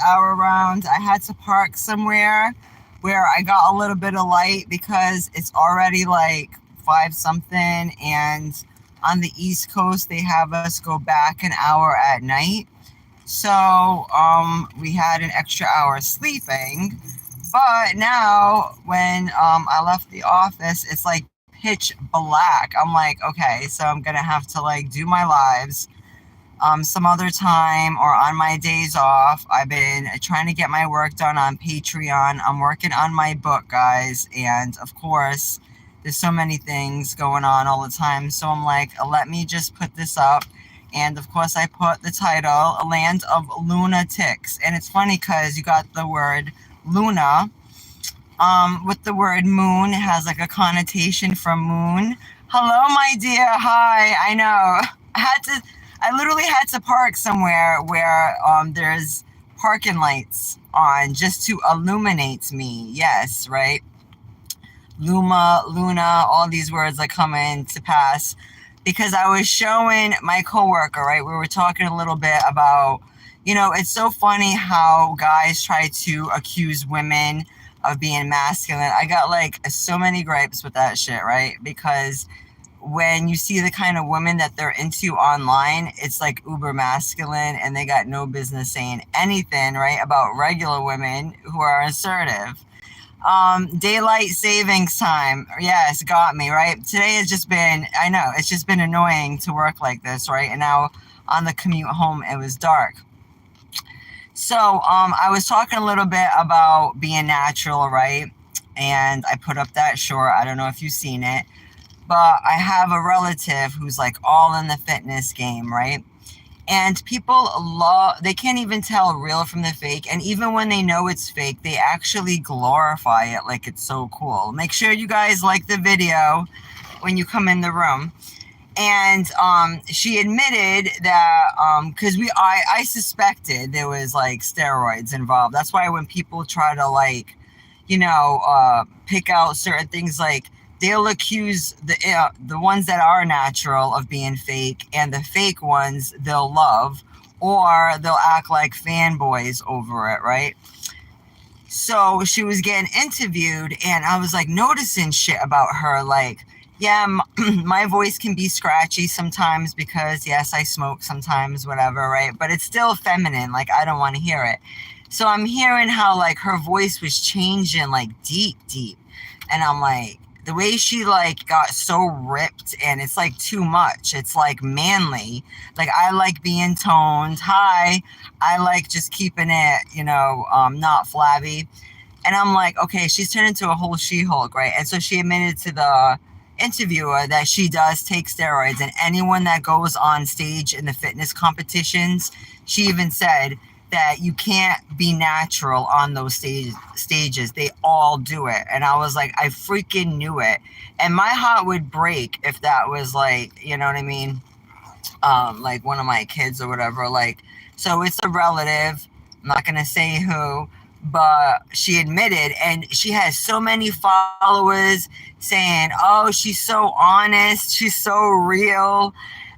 hour round. I had to park somewhere where I got a little bit of light because it's already like 5 something, and on the East Coast they have us go back an hour at night. So we had an extra hour sleeping. But now when I left the office, it's like pitch black. I'm like, okay, so I'm gonna have to like do my lives some other time or on my days off. I've been trying to get my work done on Patreon. I'm working on my book, guys, and of course, there's so many things going on all the time. So I'm like, let me just put this up. And of course, I put the title, A Land of Lunatics. And it's funny because you got the word Luna with the word moon. It has like a connotation from moon. Hello, my dear. Hi. I know. I literally had to park somewhere where there's parking lights on just to illuminate me. Yes, right? Luma, Luna, all these words that come into pass. Because I was showing my coworker, right? We were talking a little bit about, it's so funny how guys try to accuse women of being masculine. I got like so many gripes with that shit, right? Because when you see the kind of women that they're into online, it's like uber masculine, and they got no business saying anything, right, about regular women who are assertive. Daylight savings time. Yes, got me, right? Today has just been, I know, it's just been annoying to work like this, right? And now on the commute home, it was dark. So, I was talking a little bit about being natural, right? And I put up that short. I don't know if you've seen it, but I have a relative who's like all in the fitness game, right? And people they can't even tell real from the fake. And even when they know it's fake, they actually glorify it like it's so cool. Make sure you guys like the video when you come in the room. And she admitted that because I suspected there was like steroids involved. That's why when people try to like, pick out certain things, like they'll accuse the ones that are natural of being fake, and the fake ones they'll love, or they'll act like fanboys over it, right? So she was getting interviewed, and I was like noticing shit about her, like, yeah, my voice can be scratchy sometimes because, yes, I smoke sometimes, whatever, right? But it's still feminine. Like, I don't want to hear it. So I'm hearing how, like, her voice was changing, like, deep. And I'm like, the way she, like, got so ripped, and it's, like, too much. It's, like, manly. Like, I like being toned. Hi. I like just keeping it, not flabby. And I'm like, okay, she's turned into a whole She-Hulk, right? And so she admitted to the interviewer that she does take steroids, and anyone that goes on stage in the fitness competitions, she even said that you can't be natural on those stages. They all do it. And I was like, I freaking knew it. And my heart would break if that was like, you know what I mean? Like one of my kids or whatever. Like, so it's a relative. I'm not going to say who, but she admitted, and she has so many followers saying, oh, she's so honest, she's so real.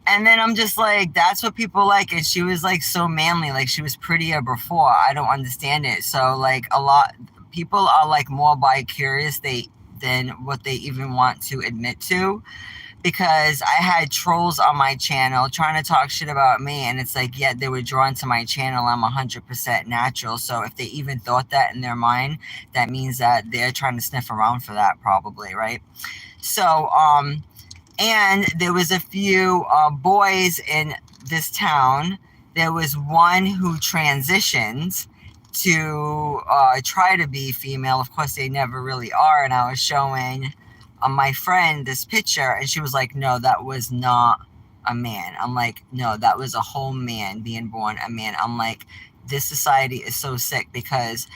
And then I'm just like, that's what people like. And she was like so manly, like she was prettier before. I don't understand it. So like a lot people are like more bi-curious than what they even want to admit to. Because I had trolls on my channel trying to talk shit about me, and it's like, yeah, they were drawn to my channel. I'm 100% natural. So if they even thought that in their mind, that means that they're trying to sniff around for that, probably, right? So, and there was a few boys in this town. There was one who transitioned to try to be female. Of course, they never really are. And I was showing my friend this picture, and she was like, no, that was not a man. I'm like, no, that was a whole man being born a man. I'm like, this society is so sick because,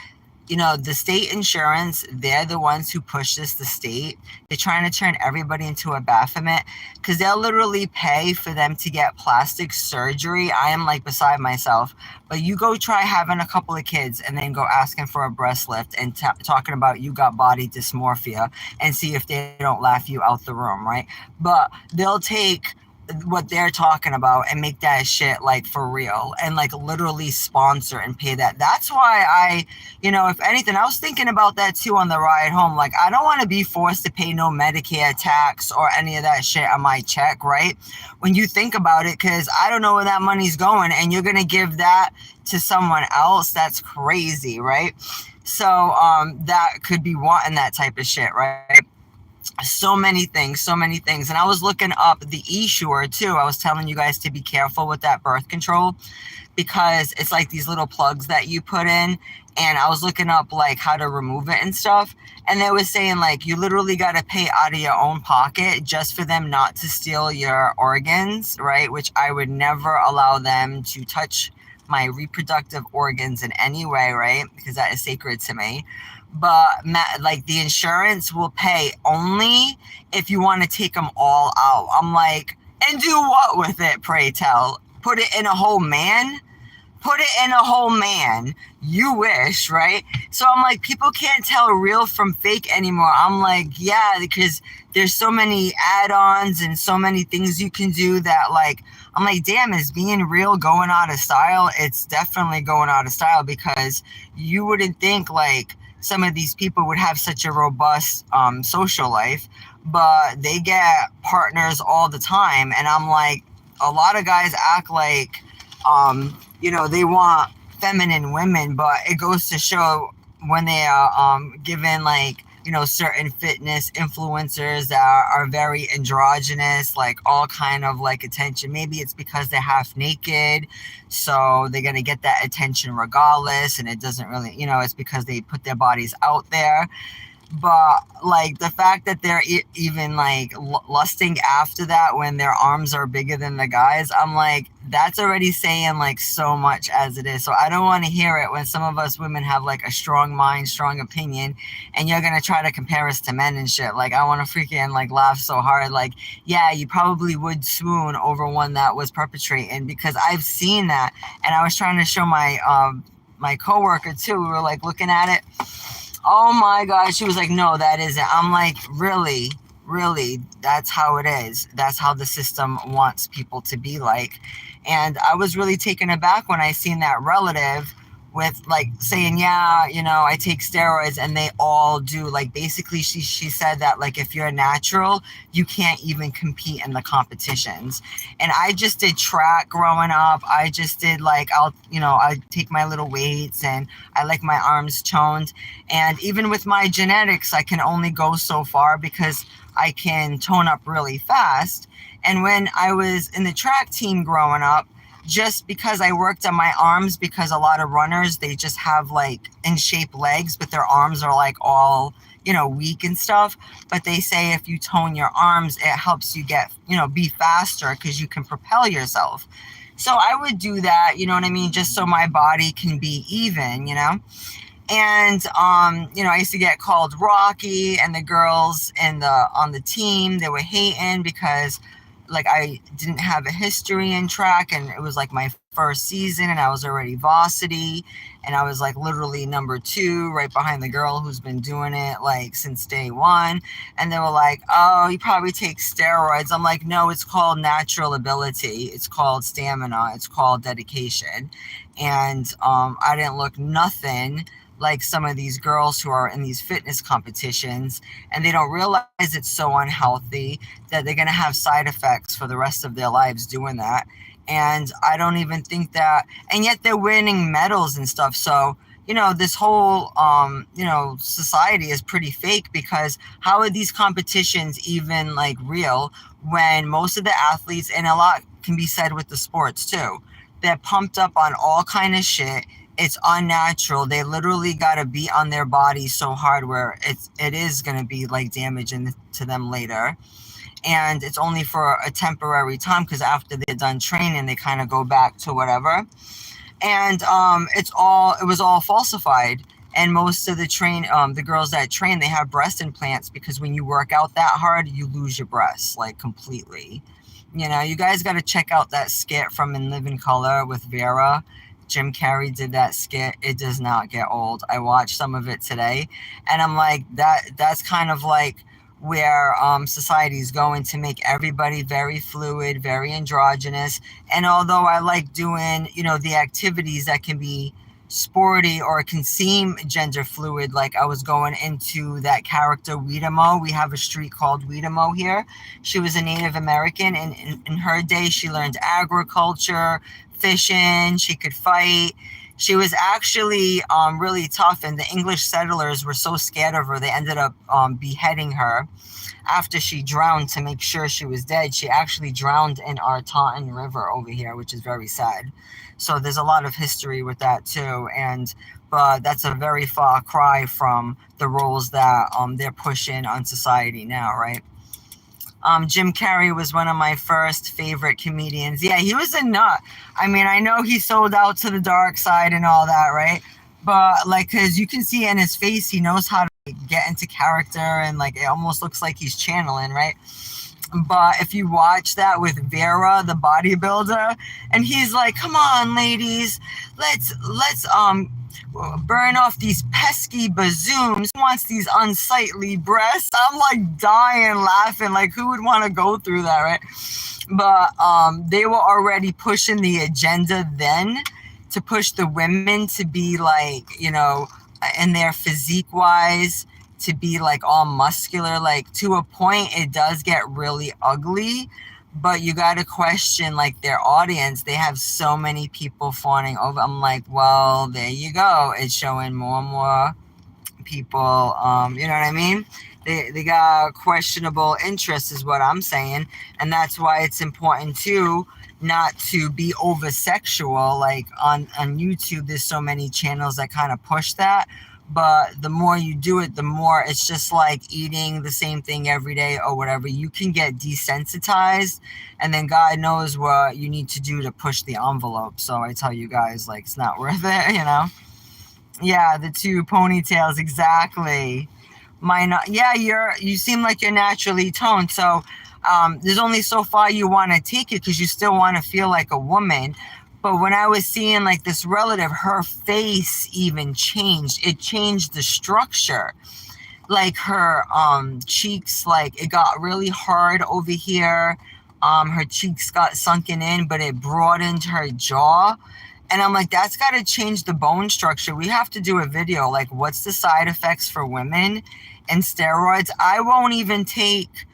the state insurance, they're the ones who push this, the state. They're trying to turn everybody into a Baphomet because they'll literally pay for them to get plastic surgery. I am like beside myself. But you go try having a couple of kids and then go asking for a breast lift and talking about you got body dysmorphia and see if they don't laugh you out the room, right? But they'll take what they're talking about and make that shit like for real and like literally sponsor and pay that. That's why if anything, I was thinking about that too on the ride home. Like, I don't want to be forced to pay no Medicare tax or any of that shit on my check, right? When you think about it, because I don't know where that money's going and you're going to give that to someone else. That's crazy, right? So that could be wanting that type of shit, right? So many things. And I was looking up the Essure too. I was telling you guys to be careful with that birth control because it's like these little plugs that you put in. And I was looking up like how to remove it and stuff. And they were saying like you literally got to pay out of your own pocket just for them not to steal your organs, right? Which I would never allow them to touch my reproductive organs in any way, right? Because that is sacred to me. But like the insurance will pay only if you want to take them all out. I'm like, and do what with it, pray tell? Put it in a whole man? Put it in a whole man. You wish, right? So I'm like, people can't tell real from fake anymore. I'm like, yeah, because there's so many add-ons and so many things you can do that like, I'm like, damn, is being real going out of style? It's definitely going out of style because you wouldn't think like some of these people would have such a robust social life, but they get partners all the time. And I'm like, a lot of guys act like, they want feminine women, but it goes to show when they are given like, certain fitness influencers that are very androgynous, like all kind of like attention. Maybe it's because they're half naked, so they're going to get that attention regardless. And it doesn't really, it's because they put their bodies out there. But like the fact that they're even like lusting after that when their arms are bigger than the guys, I'm like, that's already saying like so much as it is. So I don't want to hear it when some of us women have like a strong mind, strong opinion, and you're going to try to compare us to men and shit. Like, I want to freaking like laugh so hard. Like, yeah, you probably would swoon over one that was perpetrating, because I've seen that. And I was trying to show my coworker too. We were like looking at it. Oh my gosh, she was like, no, that isn't. I'm like, really, that's how it is. That's how the system wants people to be like. And I was really taken aback when I seen that relative with like saying, yeah, I take steroids, and they all do. Like, basically she said that like if you're natural, you can't even compete in the competitions. And I just did track growing up. I just did like, I take my little weights, and I like my arms toned. And even with my genetics, I can only go so far because I can tone up really fast. And when I was in the track team growing up, just because I worked on my arms, because a lot of runners, they just have like in shape legs, but their arms are like all, weak and stuff. But they say if you tone your arms, it helps you get, be faster because you can propel yourself. So I would do that, you know what I mean? Just so my body can be even, And I used to get called Rocky, and the girls on the team, they were hating because like I didn't have a history in track, and it was like my first season, and I was already varsity, and I was like literally number 2 right behind the girl who's been doing it like since day one. And they were like, oh, you probably take steroids. I'm like, no, it's called natural ability, it's called stamina, it's called dedication. And I didn't look nothing like some of these girls who are in these fitness competitions, and they don't realize it's so unhealthy that they're going to have side effects for the rest of their lives doing that. And I don't even think that, and yet they're winning medals and stuff. So, this whole, society is pretty fake, because how are these competitions even like real when most of the athletes, and a lot can be said with the sports too, they're pumped up on all kind of shit. It's unnatural. They literally got to be on their body so hard where it is going to be like damaging to them later. And it's only for a temporary time, because after they're done training, they kind of go back to whatever. And it was all falsified. And most of the girls that train, they have breast implants, because when you work out that hard, you lose your breasts like completely. You guys got to check out that skit from In Living Color with Vera. Jim Carrey did that skit. It does not get old. I watched some of it today, and I'm like, that's kind of like where society is going to make everybody very fluid, very androgynous. And although I like doing, the activities that can be sporty or can seem gender fluid, like I was going into that character Weedamo. We have a street called Weedamo here. She was a Native American, and in her day, she learned agriculture, fishing, she could fight. She was actually really tough, and the English settlers were so scared of her, they ended up beheading her after she drowned to make sure she was dead. She actually drowned in our Taunton River over here, which is very sad. So there's a lot of history with that too, but that's a very far cry from the roles that they're pushing on society now, right? Jim Carrey was one of my first favorite comedians. Yeah, he was a nut. I mean, I know he sold out to the dark side and all that, right? But like, cause you can see in his face, he knows how to get into character, and like it almost looks like he's channeling, right? But if you watch that with Vera, the bodybuilder, and he's like, "Come on, ladies, let's burn off these pesky bazooms. Who wants these unsightly breasts?" I'm like dying laughing. Like, who would want to go through that, right? But they were already pushing the agenda then to push the women to be like, in their physique wise, to be like all muscular. Like, to a point it does get really ugly, but you got to question like their audience. They have so many people fawning over. I'm like, well, there you go. It's showing more and more people, you know what I mean? They got questionable interests is what I'm saying. And that's why it's important too not to be over sexual. Like on YouTube, there's so many channels that kind of push that. But the more you do it, the more it's just like eating the same thing every day or whatever. You can get desensitized, and then God knows what you need to do to push the envelope. So I tell you guys, like, it's not worth it. Yeah, the two ponytails, exactly. Yeah, you seem like you're naturally toned. So there's only so far you want to take it, because you still want to feel like a woman. But when I was seeing like this relative, her face even changed. It changed the structure. Like her cheeks, like it got really hard over here. Her cheeks got sunken in, but it broadened her jaw. And I'm like, that's got to change the bone structure. We have to do a video, like, what's the side effects for women and steroids? I won't even take,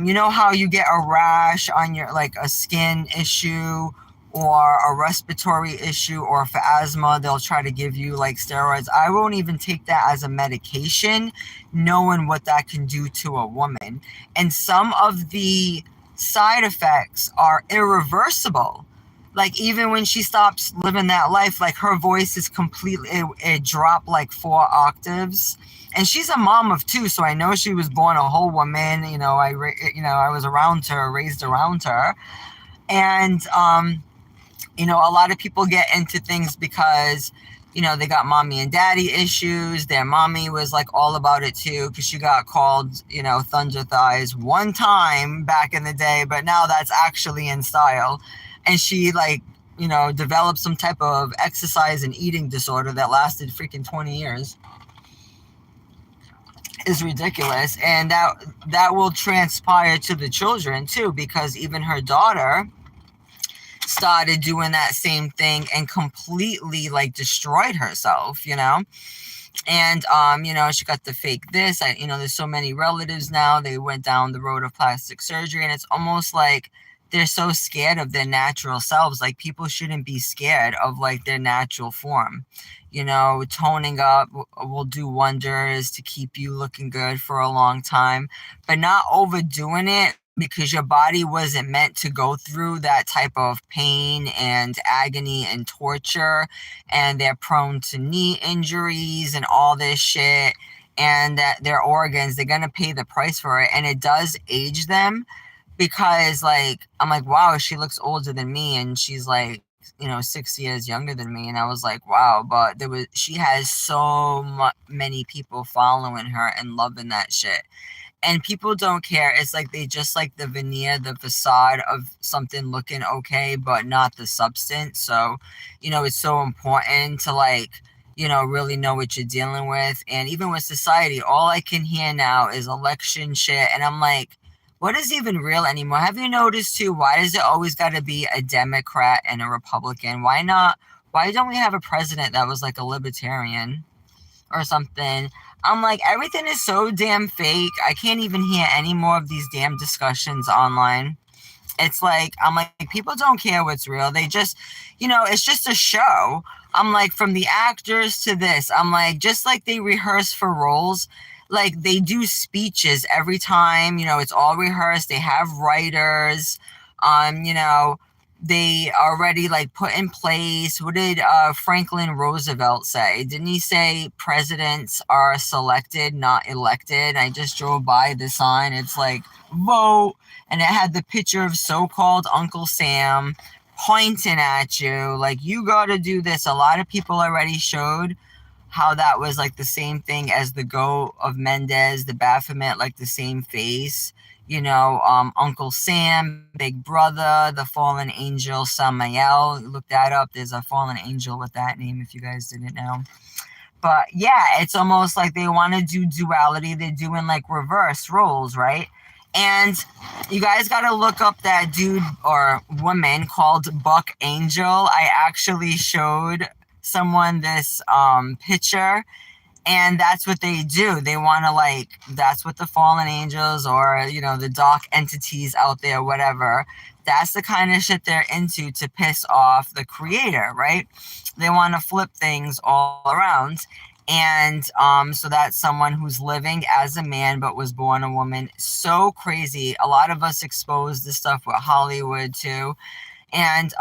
you know how you get a rash on your, like a skin issue or a respiratory issue, or for asthma, they'll try to give you like steroids. I won't even take that as a medication, knowing what that can do to a woman. And some of the side effects are irreversible. Like, even when she stops living that life, like her voice is completely, it dropped like 4 octaves. And she's a mom of 2, so I know she was born a whole woman. I was around her, raised around her. And, a lot of people get into things because, they got mommy and daddy issues. Their mommy was like all about it too, because she got called, thunder thighs one time back in the day, but now that's actually in style. And she like, developed some type of exercise and eating disorder that lasted freaking 20 years. Is ridiculous. And that will transpire to the children too, because even her daughter started doing that same thing and completely like destroyed herself, and she got the fake this. There's so many relatives now, they went down the road of plastic surgery, and it's almost like they're so scared of their natural selves. Like, people shouldn't be scared of like their natural form. Toning up will do wonders to keep you looking good for a long time, but not overdoing it, because your body wasn't meant to go through that type of pain and agony and torture. And they're prone to knee injuries and all this shit. And that their organs, they're going to pay the price for it. And it does age them, because like, I'm like, wow, she looks older than me. And she's like, 6 years younger than me. And I was like, wow. But she has so many people following her and loving that shit. And people don't care. It's like they just like the veneer, the facade of something looking okay, but not the substance. So, it's so important to like, really know what you're dealing with. And even with society, all I can hear now is election shit. And I'm like, what is even real anymore? Have you noticed too? Why does it always got to be a Democrat and a Republican? Why not? Why don't we have a president that was like a libertarian or something? I'm like, everything is so damn fake. I can't even hear any more of these damn discussions online. It's like, I'm like, people don't care what's real. They just, it's just a show. I'm like, from the actors to this, I'm like, just like they rehearse for roles, like they do speeches every time, it's all rehearsed. They have writers, um, you know, they already like put in place. What did Franklin Roosevelt say? Didn't he say presidents are selected, not elected? I just drove by the sign. It's like, vote. And it had the picture of so-called Uncle Sam pointing at you, like, you got to do this. A lot of people already showed how that was like the same thing as the goat of Mendez, the Baphomet, like the same face. Uncle Sam, Big Brother, the fallen angel Samael. Look that up. There's a fallen angel with that name if you guys didn't know. But yeah, it's almost like they want to do duality. They're doing like reverse roles, right? And you guys got to look up that dude or woman called Buck Angel. I actually showed someone this picture, and that's what they do. They want to like, that's what the fallen angels or, the dark entities out there, whatever, that's the kind of shit they're into to piss off the creator, right? They want to flip things all around. And so that's someone who's living as a man but was born a woman. So crazy. A lot of us expose this stuff with Hollywood too. And,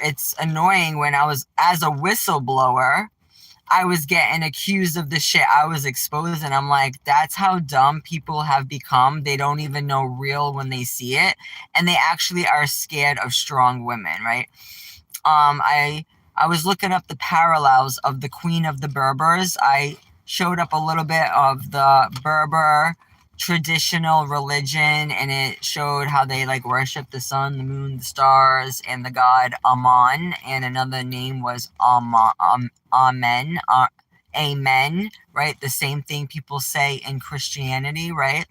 it's annoying when I was, as a whistleblower, I was getting accused of the shit I was exposing. I'm like, that's how dumb people have become. They don't even know real when they see it. And they actually are scared of strong women, right? I was looking up the parallels of the Queen of the Berbers. I showed up a little bit of the Berber traditional religion, and it showed how they like worship the sun, the moon, the stars, and the god Amun. And another name was Amen, Amen, right? The same thing people say in Christianity, right?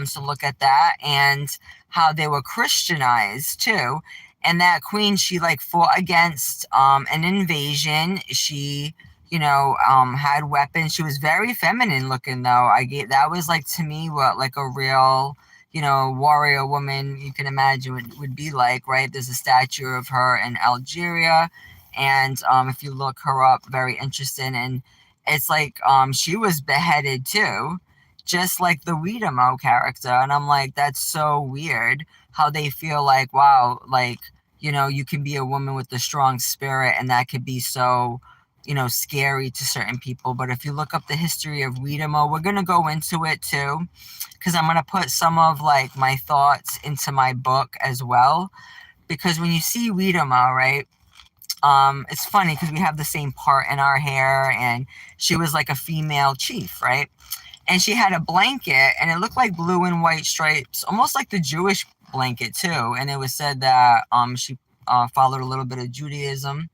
So look at that, and how they were Christianized too. And that queen, she like fought against an invasion. She, had weapons. She was very feminine looking though. That was like, to me, what like a real, warrior woman you can imagine would be like, right? There's a statue of her in Algeria. And if you look her up, very interesting. And it's like she was beheaded too, just like the Wiedemo character. And I'm like, that's so weird how they feel like, wow, like, you can be a woman with a strong spirit and that could be so, scary to certain people. But if you look up the history of Wiedemo, we're going to go into it too, because I'm going to put some of like my thoughts into my book as well. Because when you see Wiedemo, right, it's funny because we have the same part in our hair, and she was like a female chief, right? And she had a blanket, and it looked like blue and white stripes, almost like the Jewish blanket too. And it was said that she followed a little bit of Judaism.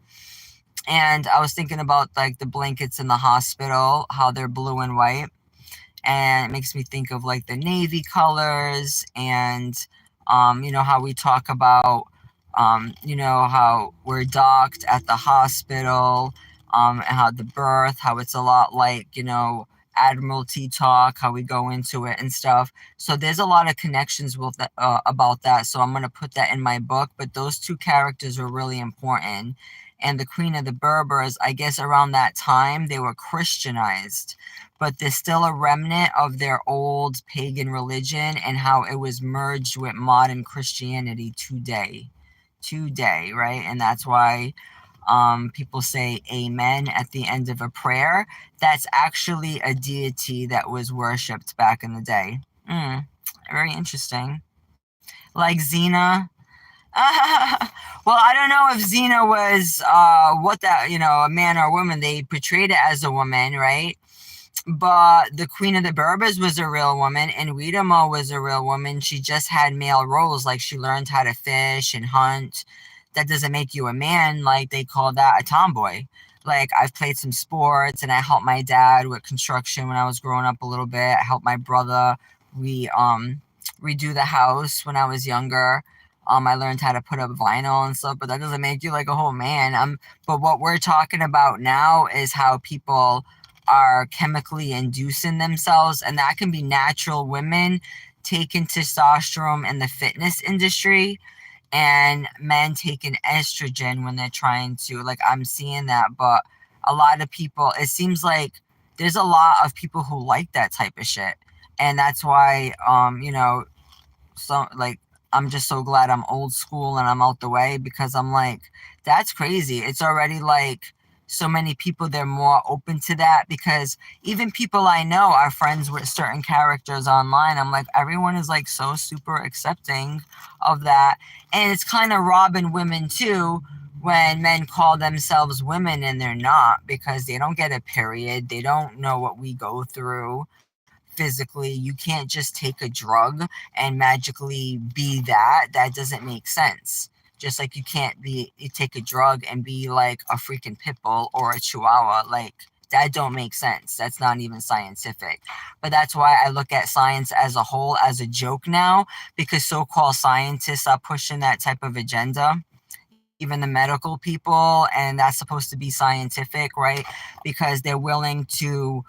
And I was thinking about like the blankets in the hospital, how they're blue and white. And it makes me think of like the Navy colors, and how we talk about how we're docked at the hospital, and how the birth, how it's a lot like, Admiralty talk, how we go into it and stuff. So there's a lot of connections with that, about that. So I'm going to put that in my book. But those two characters were really important. And the Queen of the Berbers, I guess around that time, they were Christianized. But there's still a remnant of their old pagan religion and how it was merged with modern Christianity today, right? And that's why people say amen at the end of a prayer. That's actually a deity that was worshipped back in the day. Very interesting. Like Xena. Well, I don't know if Xena was a man or woman. They portrayed it as a woman, right? But the Queen of the Berbers was a real woman, and Wiedemo was a real woman. She just had male roles, like she learned how to fish and hunt. That doesn't make you a man. Like they call that a tomboy. Like I've played some sports and I helped my dad with construction when I was growing up a little bit. I helped my brother re redo the house when I was younger. I learned how to put up vinyl and stuff, but that doesn't make you like a whole man. But what we're talking about now is how people are chemically inducing themselves, and that can be natural women taking testosterone in the fitness industry and men taking estrogen when they're trying to, like, I'm seeing that. But a lot of people, it seems like there's a lot of people who like that type of shit, and that's why so like I'm just so glad I'm old school and I'm out the way, because I'm like, that's crazy. It's already like so many people, they're more open to that, because even people I know are friends with certain characters online. I'm like, everyone is like so super accepting of that. And it's kind of robbing women too when men call themselves women and they're not, because they don't get a period. They don't know what we go through physically. You can't just take a drug and magically be that. That doesn't make sense. Just like you can't be, you take a drug and be like a freaking pit bull or a chihuahua. Like, that don't make sense. That's not even scientific. But that's why I look at science as a whole as a joke now, because so-called scientists are pushing that type of agenda, even the medical people, and that's supposed to be scientific, right? Because they're willing to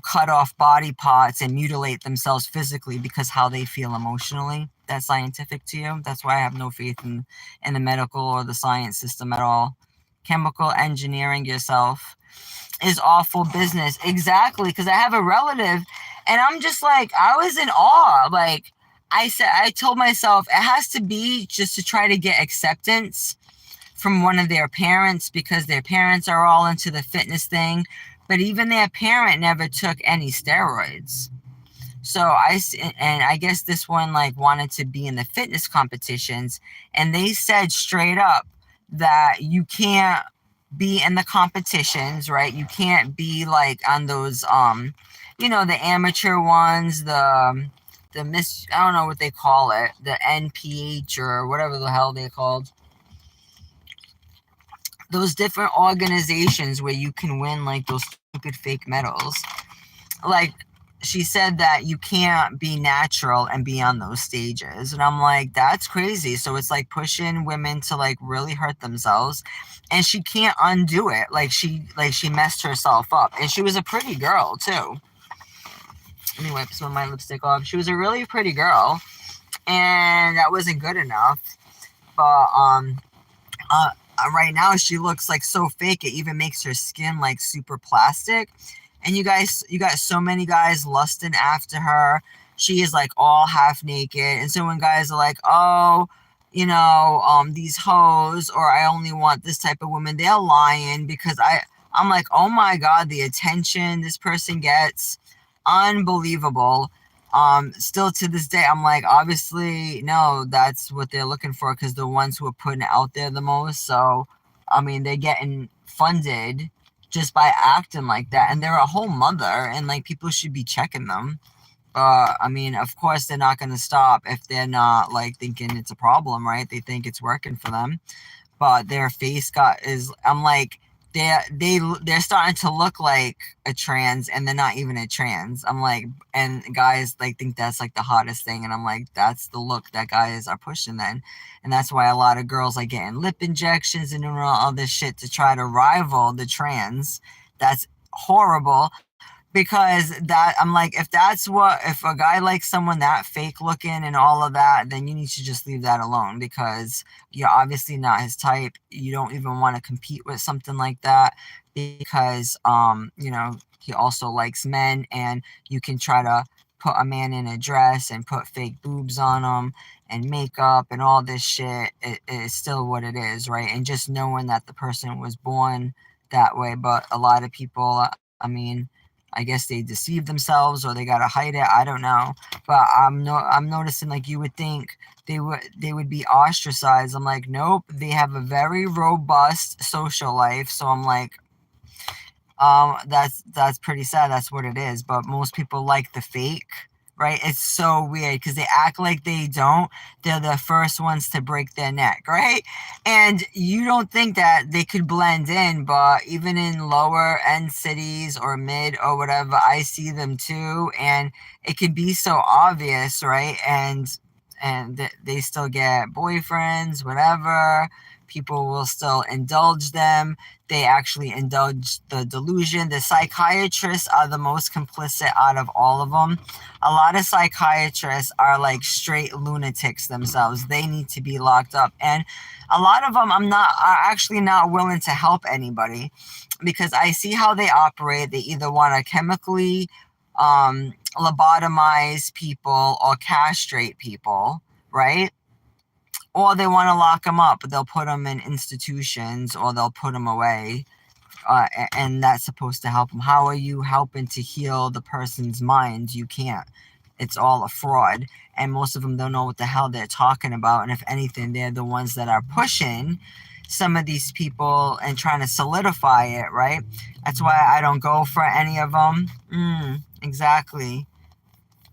cut off body parts and mutilate themselves physically because how they feel emotionally. That's scientific to you. That's why I have no faith in the medical or the science system at all. Chemical engineering yourself is awful business. Exactly, because I have a relative, and I'm just like, I was in awe. Like, I told myself it has to be just to try to get acceptance from one of their parents, because their parents are all into the fitness thing, but even their parent never took any steroids. So I guess this one like wanted to be in the fitness competitions, and they said straight up that you can't be in the competitions, right? You can't be like on those the amateur ones, the miss, I don't know what they call it, the NPH or whatever the hell they're called. Those different organizations where you can win like those stupid fake medals. Like, she said that you can't be natural and be on those stages, and I'm like, that's crazy. So it's like pushing women to like really hurt themselves, and she can't undo it. She messed herself up, and she was a pretty girl too. Let me wipe some of my lipstick off. She was a really pretty girl, and that wasn't good enough. But right now she looks like so fake, it even makes her skin like super plastic. And you got so many guys lusting after her. She is like all half naked, and so when guys are like, oh, these hoes, or I only want this type of woman, they're lying, because I'm like, oh my god, the attention this person gets, unbelievable. Still to this day, I'm like, obviously, no, that's what they're looking for, because the ones who are putting it out there the most. So, I mean, they're getting funded just by acting like that, and they're a whole mother, and like people should be checking them. I mean, of course, they're not going to stop if they're not like thinking it's a problem, right? They think it's working for them, but their face I'm like, they're starting to look like a trans, and they're not even a trans. I'm like, and guys like think that's like the hottest thing, and I'm like, that's the look that guys are pushing then. And that's why a lot of girls like getting lip injections and doing all this shit to try to rival the trans. That's horrible, because that, I'm like, if a guy likes someone that fake looking and all of that, then you need to just leave that alone, because you're obviously not his type. You don't even want to compete with something like that, because he also likes men, and you can try to put a man in a dress and put fake boobs on him and makeup and all this shit. It is still what it is, right? And just knowing that the person was born that way. But a lot of people, I mean, I guess they deceive themselves, or they gotta hide it. I don't know, but I'm noticing, like, you would think they would be ostracized. I'm like, nope, they have a very robust social life. So I'm like, that's pretty sad. That's what it is. But most people like the fake. right? It's so weird because they act like they don't. They're the first ones to break their neck, right? And you don't think that they could blend in, but even in lower end cities or mid or whatever, I see them too. And it can be so obvious, right? And they still get boyfriends, whatever. People will still indulge them. They actually indulge the delusion. The psychiatrists are the most complicit out of all of them. A lot of psychiatrists are like straight lunatics themselves. They need to be locked up. And a lot of them are actually not willing to help anybody because I see how they operate. They either want to chemically lobotomize people or castrate people, right? Or they want to lock them up. They'll put them in institutions or they'll put them away. And that's supposed to help them. How are you helping to heal the person's mind? You can't. It's all a fraud. And most of them don't know what the hell they're talking about. And if anything, they're the ones that are pushing some of these people and trying to solidify it, right? That's why I don't go for any of them. Exactly.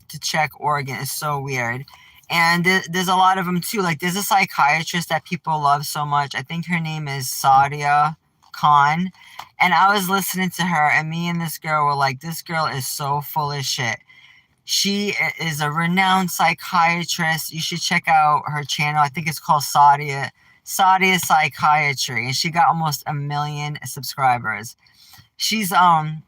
To check Oregon is so weird. And there's a lot of them too. Like there's a psychiatrist that people love so much. I think her name is Sadia Khan. And I was listening to her and me and this girl were like, this girl is so full of shit. She is a renowned psychiatrist. You should check out her channel. I think it's called Sadia Psychiatry. And she got almost 1 million subscribers. She's a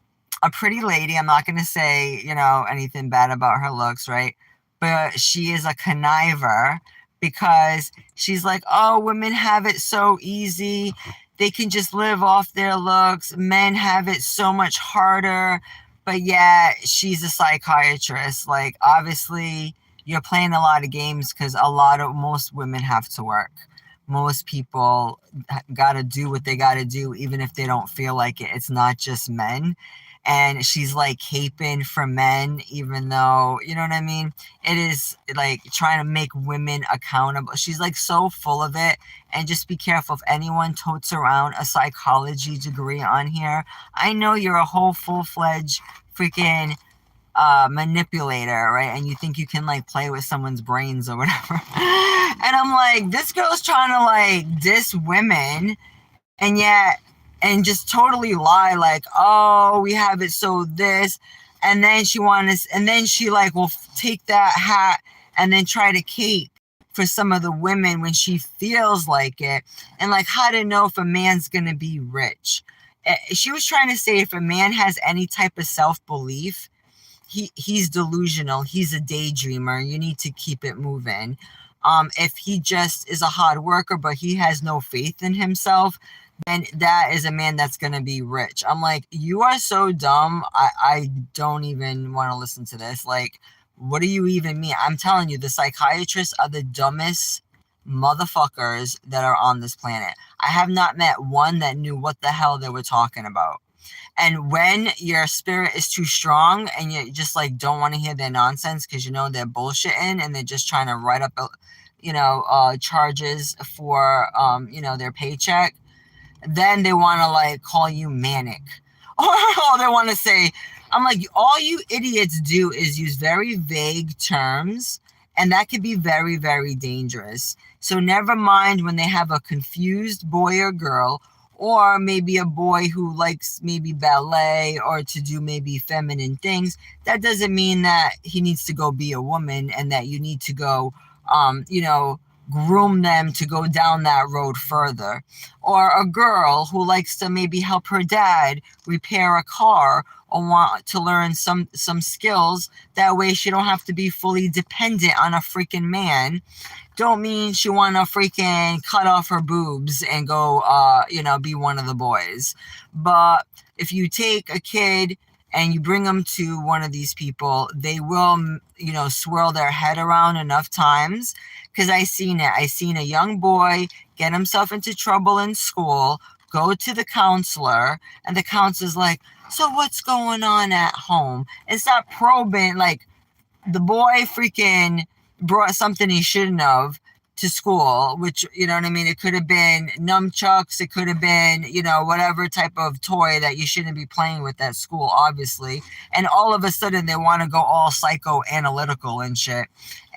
pretty lady. I'm not going to say, anything bad about her looks, right? But she is a conniver because she's like, oh, women have it so easy. They can just live off their looks. Men have it so much harder. But yeah, she's a psychiatrist. Like, obviously, you're playing a lot of games because most women have to work. Most people got to do what they got to do, even if they don't feel like it. It's not just men. And she's like caping for men, even though, you know what I mean? It is like trying to make women accountable. She's like so full of it. And just be careful if anyone totes around a psychology degree on here. I know you're a whole full-fledged freaking manipulator, right? And you think you can like play with someone's brains or whatever. And I'm like, this girl's trying to like diss women and just totally lie like, oh, we have it so this, and then she like will take that hat and then try to cape for some of the women when she feels like it, and like how to know if a man's gonna be rich. She was trying to say if a man has any type of self-belief, he's delusional, he's a daydreamer, you need to keep it moving. If he just is a hard worker but he has no faith in himself, then that is a man that's going to be rich. I'm like, you are so dumb. I don't even want to listen to this. Like, what do you even mean? I'm telling you, the psychiatrists are the dumbest motherfuckers that are on this planet. I have not met one that knew what the hell they were talking about. And when your spirit is too strong and you just like don't want to hear their nonsense because they're bullshitting and they're just trying to write up charges for their paycheck, then they want to like call you manic. Or they want to say, I'm like, all you idiots do is use very vague terms, and that could be very, very dangerous. So never mind when they have a confused boy or girl, or maybe a boy who likes maybe ballet or to do maybe feminine things. That doesn't mean that he needs to go be a woman and that you need to go, groom them to go down that road further. Or a girl who likes to maybe help her dad repair a car or want to learn some skills. That way she don't have to be fully dependent on a freaking man. Don't mean she want to freaking cut off her boobs and go, be one of the boys. But if you take a kid and you bring them to one of these people, they will, swirl their head around enough times. Because I seen it. I seen a young boy get himself into trouble in school, go to the counselor, and the counselor's like, so what's going on at home? It's not probing, like, the boy freaking brought something he shouldn't have. to school, which, you know what I mean? It could have been nunchucks. It could have been, whatever type of toy that you shouldn't be playing with at school, obviously. And all of a sudden they want to go all psychoanalytical and shit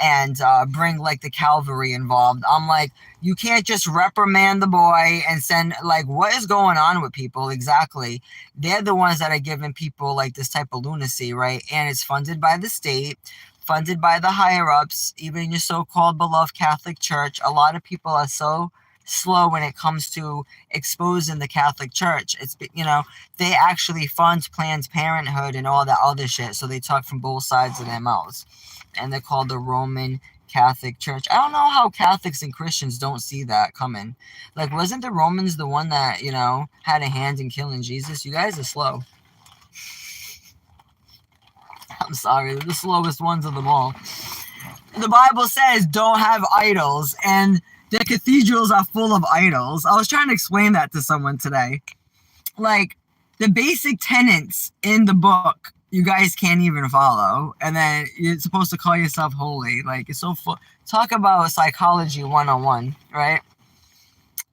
and bring like the cavalry involved. I'm like, you can't just reprimand the boy and send, like, what is going on with people exactly? They're the ones that are giving people like this type of lunacy, right? And it's funded by the state, funded by the higher ups, even in your so-called beloved Catholic Church. A lot of people are so slow when it comes to exposing the Catholic Church. It's, they actually fund Planned Parenthood and all that other shit. So they talk from both sides of their mouths. And they're called the Roman Catholic Church. I don't know how Catholics and Christians don't see that coming. Like, wasn't the Romans the one that, had a hand in killing Jesus? You guys are slow. I'm sorry, they're the slowest ones of them all. The Bible says don't have idols, and the cathedrals are full of idols. I was trying to explain that to someone today. Like, the basic tenets in the book, you guys can't even follow, and then you're supposed to call yourself holy. Like, it's so full. Talk about psychology 101, right?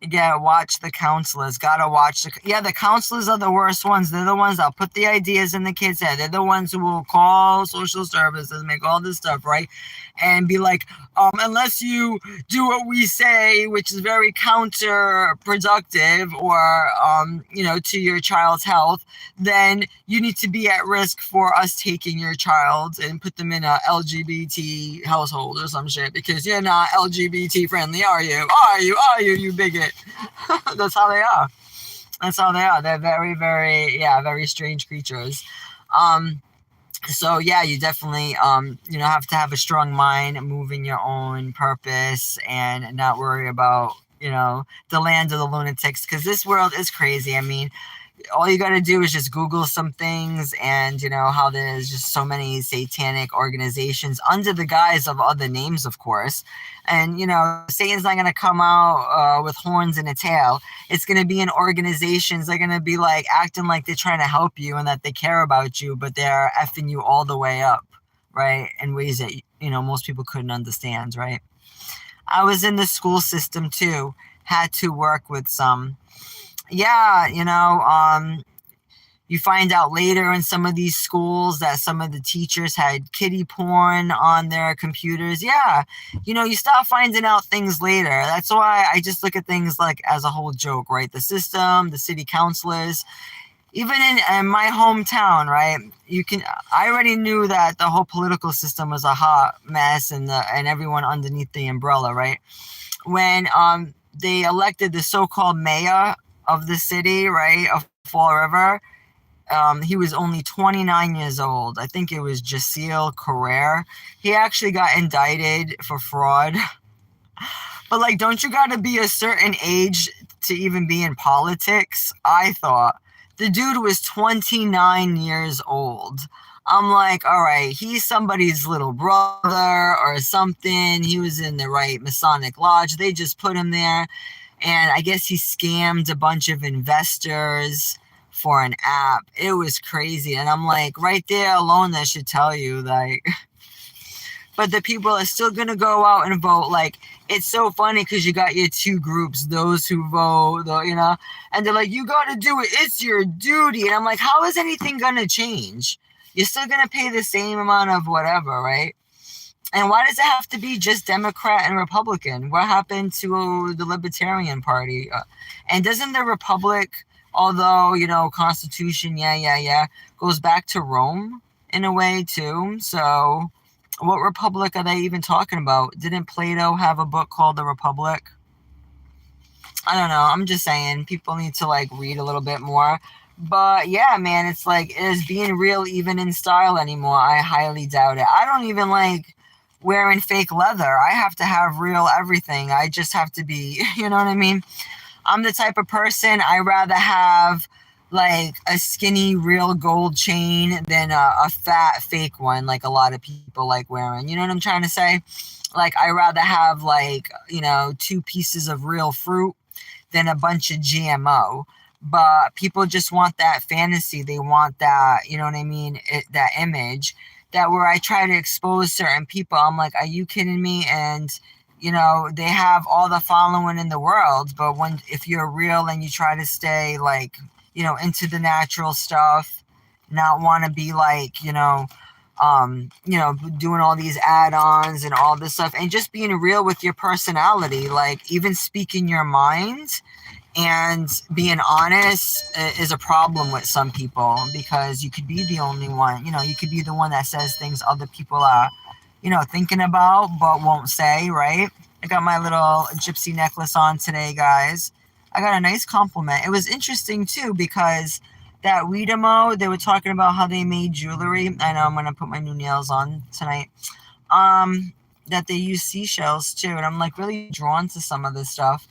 You gotta watch the counselors. Gotta watch the counselors are the worst ones. They're the ones that'll put the ideas in the kids' head. They're the ones who will call social services, make all this stuff, right? And be like, unless you do what we say, which is very counterproductive or, to your child's health, then you need to be at risk for us taking your child and put them in a LGBT household or some shit, because you're not LGBT friendly, are you? Are you, you bigot? That's how they are. They're very, very, very strange creatures. So yeah, you definitely have to have a strong mind, moving your own purpose, and not worry about the land of the lunatics, because this world is crazy. I mean, all you got to do is just Google some things, and how there's just so many satanic organizations under the guise of other names, of course. And Satan's not going to come out with horns and a tail. It's going to be in organizations. They're going to be like acting like they're trying to help you and that they care about you, but they're effing you all the way up, right? In ways that most people couldn't understand, right? I was in the school system too. Had to work with some. Yeah, you find out later in some of these schools that some of the teachers had kiddie porn on their computers. Yeah, you start finding out things later. That's why I just look at things like as a whole joke, right? The system, the city councilors, even in my hometown, right? I already knew that the whole political system was a hot mess, and everyone underneath the umbrella, right? When they elected the so-called mayor of the city, right, of Fall River, he was only 29 years old. I think it was Jaceel Carrere. He actually got indicted for fraud. But like, don't you got to be a certain age to even be in politics? I thought. The dude was 29 years old. I'm like, all right, he's somebody's little brother or something. He was in the right Masonic lodge. They just put him there. And I guess he scammed a bunch of investors for an app. It was crazy. And I'm like, right there alone, that should tell you, like, but the people are still going to go out and vote. Like, it's so funny because you got your two groups, those who vote, and they're like, you got to do it. It's your duty. And I'm like, how is anything going to change? You're still going to pay the same amount of whatever, right? And why does it have to be just Democrat and Republican? What happened to the Libertarian Party? And doesn't the Republic, although, Constitution, goes back to Rome in a way too? So what Republic are they even talking about? Didn't Plato have a book called The Republic? I don't know. I'm just saying people need to like read a little bit more. But yeah, man, it's like, is being real even in style anymore? I highly doubt it. I don't even like wearing fake leather. I have to have real everything. I just have to be, you know what I mean? I'm the type of person, I rather have like a skinny real gold chain than a fat fake one like a lot of people like wearing. You know what I'm trying to say? Like, I rather have like, 2 pieces of real fruit than a bunch of GMO. But people just want that fantasy. They want that, you know what I mean? That image that where I try to expose certain people. I'm like, are you kidding me? And you know, they have all the following in the world, but if you're real and you try to stay like, you know, into the natural stuff, not want to be like, you know, doing all these add-ons and all this stuff, and just being real with your personality, like even speaking your mind and being honest is a problem with some people, because you could be the only one, you know, you could be the one that says things other people are, you know, thinking about but won't say, right? I got my little gypsy necklace on today, guys. I got a nice compliment. It was interesting too, because that Weedamo, they were talking about how they made jewelry. I know I'm gonna put my new nails on tonight. That they use seashells too, and I'm like really drawn to some of this stuff.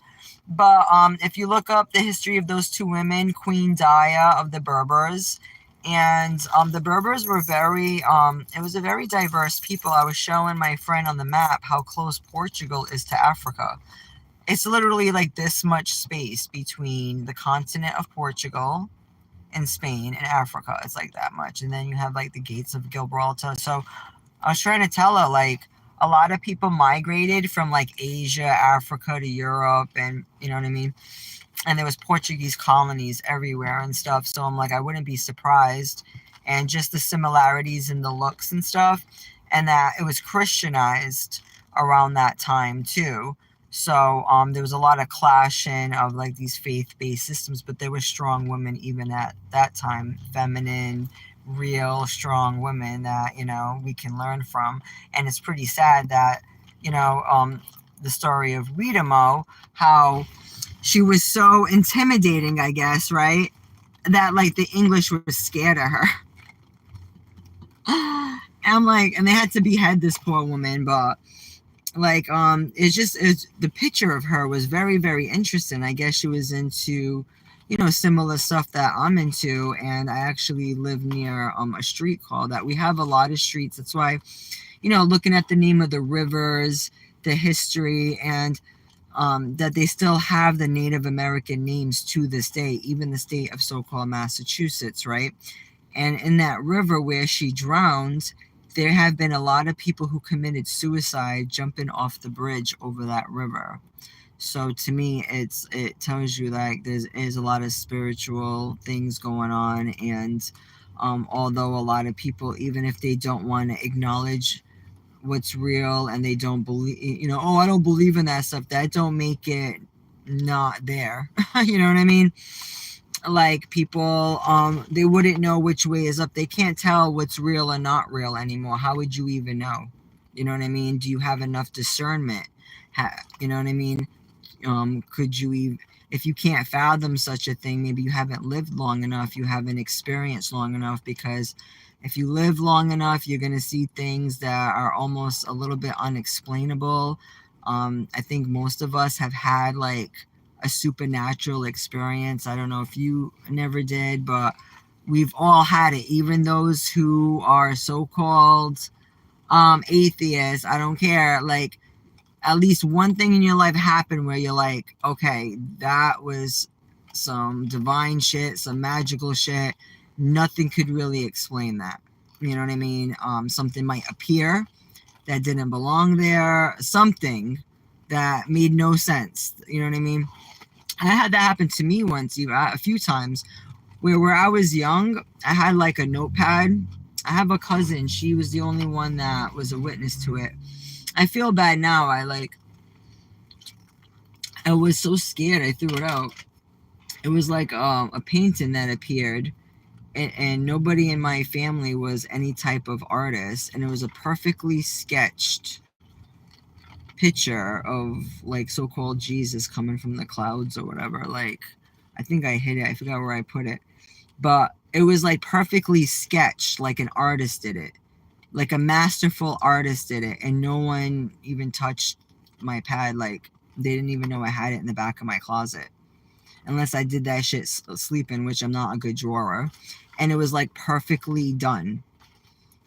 But if you look up the history of those two women, Queen Daya of the Berbers, and the Berbers were very, it was a very diverse people. I was showing my friend on the map how close Portugal is to Africa. It's literally like this much space between the continent of Portugal and Spain and Africa. It's like that much. And then you have like the gates of Gibraltar. So I was trying to tell her, like, a lot of people migrated from like Asia, Africa to Europe, and you know what I mean? And there was Portuguese colonies everywhere and stuff. So I'm like, I wouldn't be surprised. And just the similarities in the looks and stuff, and that it was Christianized around that time too. So there was a lot of clashing of like these faith-based systems, but there were strong women even at that time, feminine, real strong women that, you know, we can learn from. And it's pretty sad that, you know, the story of Weedamo, how she was so intimidating, I guess, right? That like the English were scared of her. And I'm like, and they had to behead this poor woman, but like it's the picture of her was very, very interesting. I guess she was into, you know, similar stuff that I'm into. And I actually live near a street called that. We have a lot of streets. That's why, you know, looking at the name of the rivers, the history, and that they still have the Native American names to this day, even the state of so-called Massachusetts, right? And in that river where she drowned, there have been a lot of people who committed suicide jumping off the bridge over that river. So to me, it tells you like there's a lot of spiritual things going on. And although a lot of people, even if they don't want to acknowledge what's real and they don't believe, you know, oh, I don't believe in that stuff, that don't make it not there. You know what I mean? Like people, they wouldn't know which way is up. They can't tell what's real or not real anymore. How would you even know? You know what I mean? Do you have enough discernment? You know what I mean? Could you even, if you can't fathom such a thing, maybe you haven't lived long enough, you haven't experienced long enough, because if you live long enough, you're going to see things that are almost a little bit unexplainable. I think most of us have had like a supernatural experience. I don't know if you never did, but we've all had it. Even those who are so-called atheists, I don't care, like at least one thing in your life happened where you're like, okay, that was some divine shit, some magical shit. Nothing could really explain that. You know what I mean? Something might appear that didn't belong there, something that made no sense. You know what I mean? I had that happen to me once, a few times, where I was young, I had like a notepad. I have a cousin. She was the only one that was a witness to it. I feel bad now. I was so scared I threw it out. It was like a painting that appeared, and nobody in my family was any type of artist, and it was a perfectly sketched picture of like so-called Jesus coming from the clouds or whatever. Like, I think I hid it. I forgot where I put it, but it was like perfectly sketched, like an artist did it, like a masterful artist did it, and no one even touched my pad. Like, they didn't even know I had it in the back of my closet, unless I did that shit sleeping, which I'm not a good drawer. And it was like perfectly done.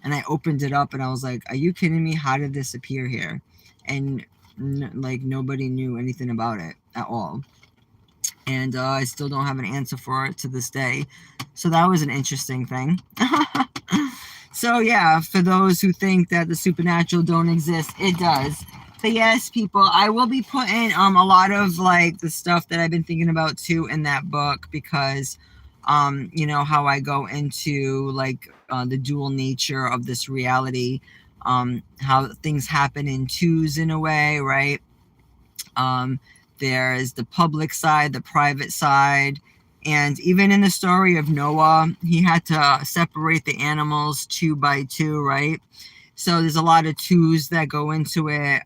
And I opened it up and I was like, are you kidding me? How did this appear here? And like nobody knew anything about it at all. And I still don't have an answer for it to this day. So that was an interesting thing. So yeah, for those who think that the supernatural don't exist, it does. But yes, people, I will be putting a lot of like the stuff that I've been thinking about too in that book, because you know how I go into like the dual nature of this reality, how things happen in twos in a way, right? Um, there's the public side, the private side. And even in the story of Noah, he had to separate the animals two by two, right? So there's a lot of twos that go into it.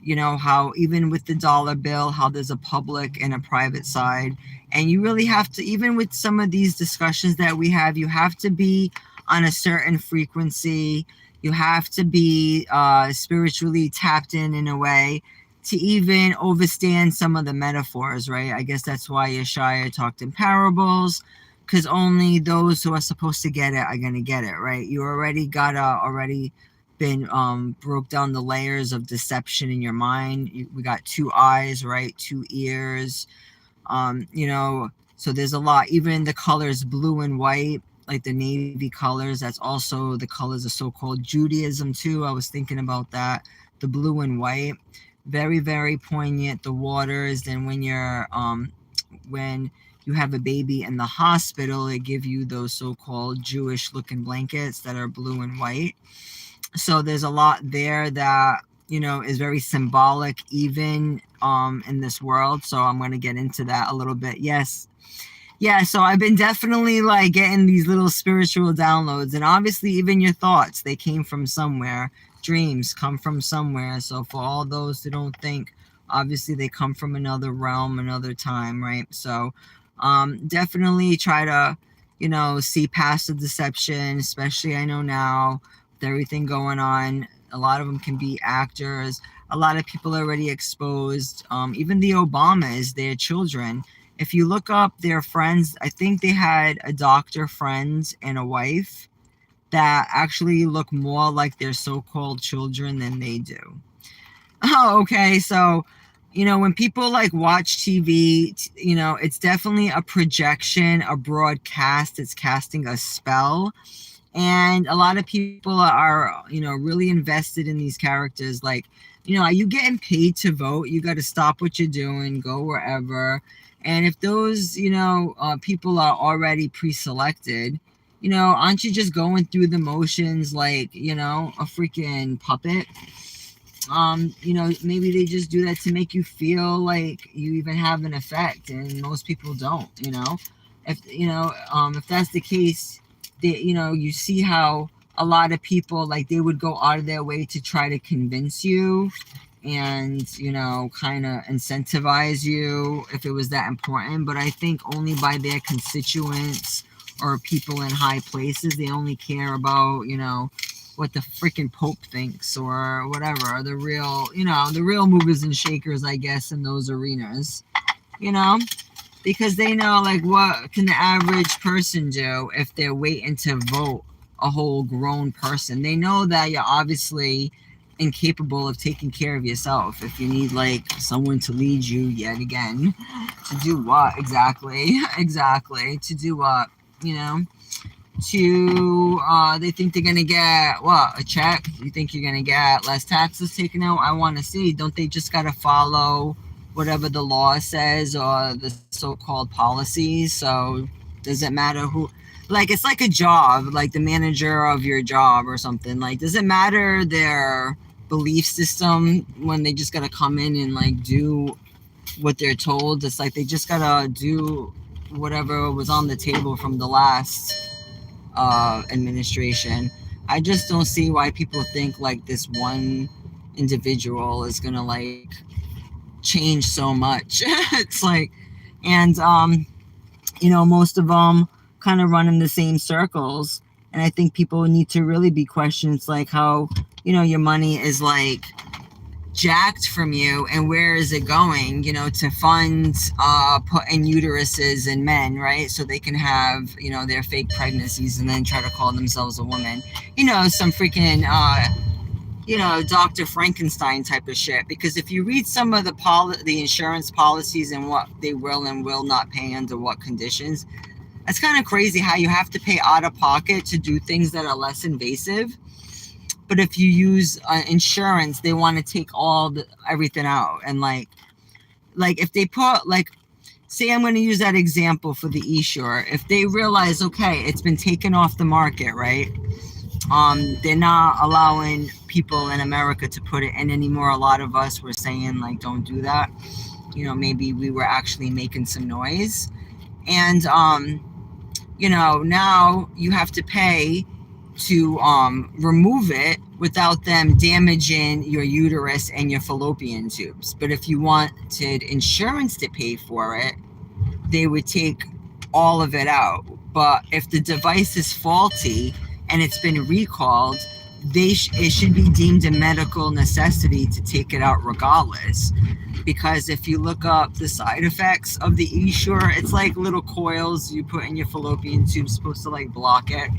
You know, how even with the dollar bill, how there's a public and a private side. And you really have to, even with some of these discussions that we have, you have to be on a certain frequency. You have to be spiritually tapped in a way to even overstand some of the metaphors, right? I guess that's why Yeshaya talked in parables, because only those who are supposed to get it are going to get it, right? You already got already been broke down the layers of deception in your mind. We got two eyes, right? Two ears, you know, so there's a lot. Even the colors blue and white, like the navy colors, that's also the colors of so-called Judaism too. I was thinking about that. The blue and white, very, very poignant. The waters. Then when you have a baby in the hospital, they give you those so-called Jewish looking blankets that are blue and white. So there's a lot there that, you know, is very symbolic even in this world. So I'm going to get into that a little bit. Yes. Yeah, so I've been definitely like getting these little spiritual downloads, and obviously even your thoughts, they came from somewhere. Dreams come from somewhere. So for all those who don't think, obviously they come from another realm, another time, right? So definitely try to, you know, see past the deception, especially I know now with everything going on. A lot of them can be actors. A lot of people are already exposed. Even the Obamas, their children, if you look up their friends, I think they had a doctor friend and a wife that actually look more like their so-called children than they do. Oh, okay. So, you know, when people like watch TV, you know, it's definitely a projection, a broadcast. It's casting a spell. And a lot of people are, you know, really invested in these characters. Like, you know, are you getting paid to vote? You got to stop what you're doing, go wherever. And if those, you know, people are already pre-selected, you know, aren't you just going through the motions like, you know, a freaking puppet? You know, maybe they just do that to make you feel like you even have an effect, and most people don't, you know. If, you know, if that's the case, they, you know, you see how a lot of people, like, they would go out of their way to try to convince you and, you know, kind of incentivize you if it was that important. But I think only by their constituents or people in high places. They only care about, you know, what the freaking Pope thinks or whatever. The real, you know, the real movers and shakers, I guess, in those arenas, you know, because they know, like, what can the average person do if they're waiting to vote a whole grown person? They know that you're obviously incapable of taking care of yourself. If you need like someone to lead you yet again, to do what exactly? Exactly. To do what? You know? To they think they're gonna get what, a check? You think you're gonna get less taxes taken out? I want to see. Don't they just gotta follow whatever the law says or the so-called policies? So does it matter who? Like, it's like a job, like the manager of your job or something. Like, does it matter their belief system when they just gotta come in and like do what they're told? It's like they just gotta do whatever was on the table from the last administration. I just don't see why people think like this one individual is gonna like change so much. It's like, and you know, most of them kind of run in the same circles. And I think people need to really be questioned, like how, you know, your money is like jacked from you and where is it going, you know, to fund putting uteruses in men, right? So they can have, you know, their fake pregnancies and then try to call themselves a woman, you know, some freaking you know, Dr. Frankenstein type of shit. Because if you read some of the insurance policies and what they will and will not pay under what conditions, it's kind of crazy how you have to pay out of pocket to do things that are less invasive. But if you use insurance, they want to take everything out. And like if they put like, say I'm going to use that example for the e-shore. If they realize, okay, it's been taken off the market, right? They're not allowing people in America to put it in anymore. A lot of us were saying like, don't do that. You know, maybe we were actually making some noise. And, you know, now you have to pay to remove it without them damaging your uterus and your fallopian tubes. But if you wanted insurance to pay for it, they would take all of it out. But if the device is faulty and it's been recalled, it should be deemed a medical necessity to take it out regardless. Because if you look up the side effects of the e-shore, it's like little coils you put in your fallopian tube, supposed to like block it.